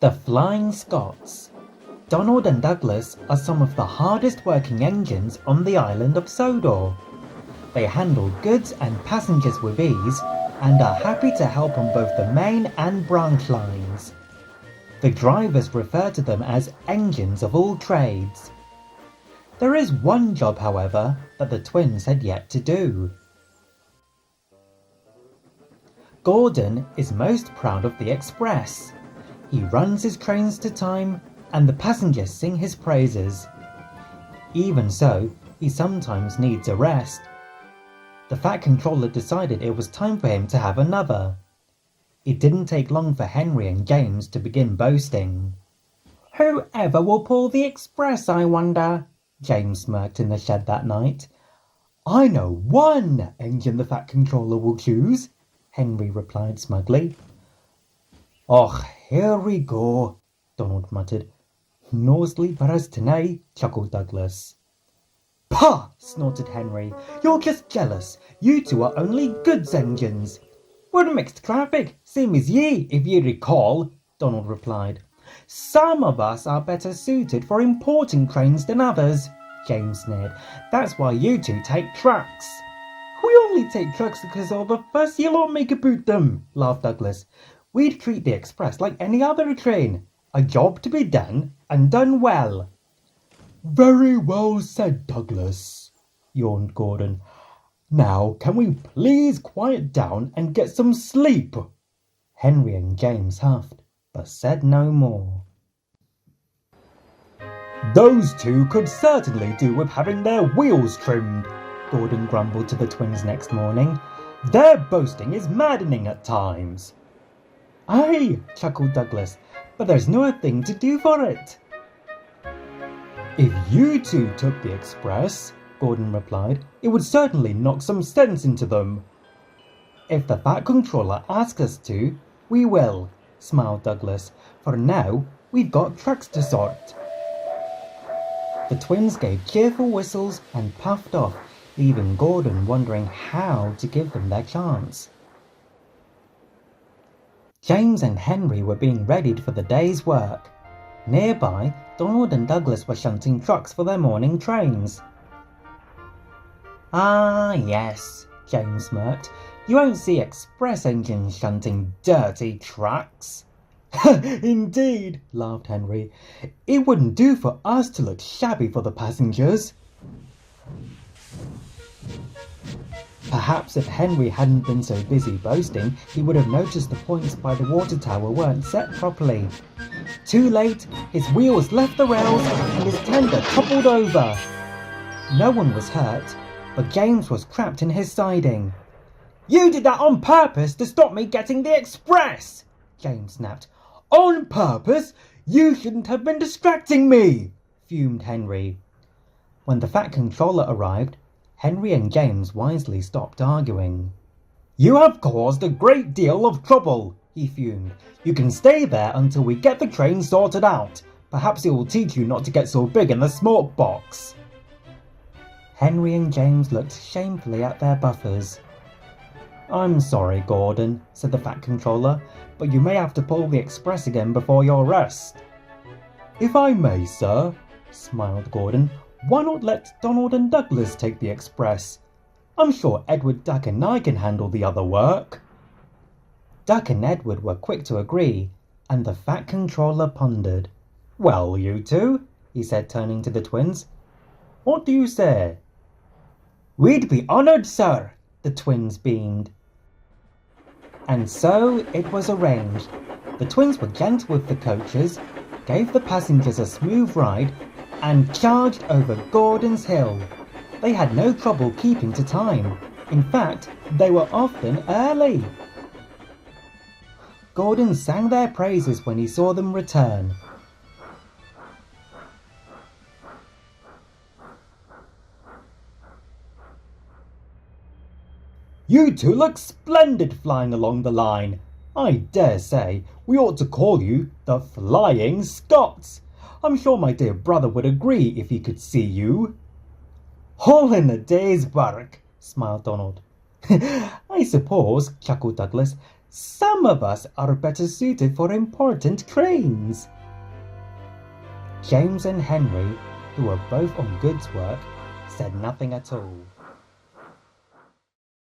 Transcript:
The Flying Scots. Donald and Douglas are some of the hardest working engines on the island of Sodor. They handle goods and passengers with ease and are happy to help on both the main and branch lines. The drivers refer to them as engines of all trades. There is one job, however, that the twins had yet to do. Gordon is most proud of the express. He runs his trains to time, and the passengers sing his praises. Even so, he sometimes needs a rest. The Fat Controller decided it was time for him to have another. It didn't take long for Henry and James to begin boasting. "Whoever will pull the express, I wonder?" James smirked in the shed that night. "I know one engine the Fat Controller will choose," Henry replied smugly. "Och, here we go," Donald muttered. "No sleep for us tonight," chuckled Douglas. "Pah!" snorted Henry. "You're just jealous. You two are only goods engines." "We're mixed traffic, same as ye, if ye recall," Donald replied. "Some of us are better suited for importing trains than others," James sneered. "That's why you two take trucks." "We only take trucks because of the fuss you lot make about them," laughed Douglas. "We'd treat the express like any other train. A job to be done, and done well." "Very well said, Douglas," yawned Gordon. "Now, can we please quiet down and get some sleep?" Henry and James huffed, but said no more. "Those two could certainly do with having their wheels trimmed," Gordon grumbled to the twins next morning. "Their boasting is maddening at times." "Aye," chuckled Douglas, "but there's no thing to do for it." "If you two took the express," Gordon replied, "it would certainly knock some sense into them." "If the Fat Controller asks us to, we will," smiled Douglas. "For now, we've got trucks to sort." The twins gave cheerful whistles and puffed off, leaving Gordon wondering how to give them their chance. James and Henry were being readied for the day's work. Nearby, Donald and Douglas were shunting trucks for their morning trains. "Ah, yes," James smirked. "You won't see express engines shunting dirty trucks." "Indeed," laughed Henry. "It wouldn't do for us to look shabby for the passengers." Perhaps if Henry hadn't been so busy boasting, he would have noticed the points by the water tower weren't set properly. Too late, his wheels left the rails and his tender toppled over. No one was hurt, but James was trapped in his siding. "You did that on purpose to stop me getting the express!" James snapped. "On purpose? You shouldn't have been distracting me!" fumed Henry. When the Fat Controller arrived, Henry and James wisely stopped arguing. "You have caused a great deal of trouble," he fumed. "You can stay there until we get the train sorted out. Perhaps it will teach you not to get so big in the smoke box." Henry and James looked shamefully at their buffers. "I'm sorry, Gordon," said the Fat Controller, "but you may have to pull the express again before your rest." "If I may, sir," smiled Gordon, "why not let Donald and Douglas take the express? I'm sure Edward, Duck and I can handle the other work." Duck and Edward were quick to agree, and the Fat Controller pondered. "Well, you two," he said, turning to the twins, "what do you say?" "We'd be honoured, sir," the twins beamed. And so it was arranged. The twins were gentle with the coaches, gave the passengers a smooth ride, and charged over Gordon's Hill. They had no trouble keeping to time. In fact, they were often early. Gordon sang their praises when he saw them return. "You two look splendid flying along the line. I dare say we ought to call you the Flying Scots. I'm sure my dear brother would agree if he could see you." "All in a day's work," smiled Donald. "I suppose," chuckled Douglas, Some of us are better suited for important trains." James and Henry, who were both on goods work, said nothing at all.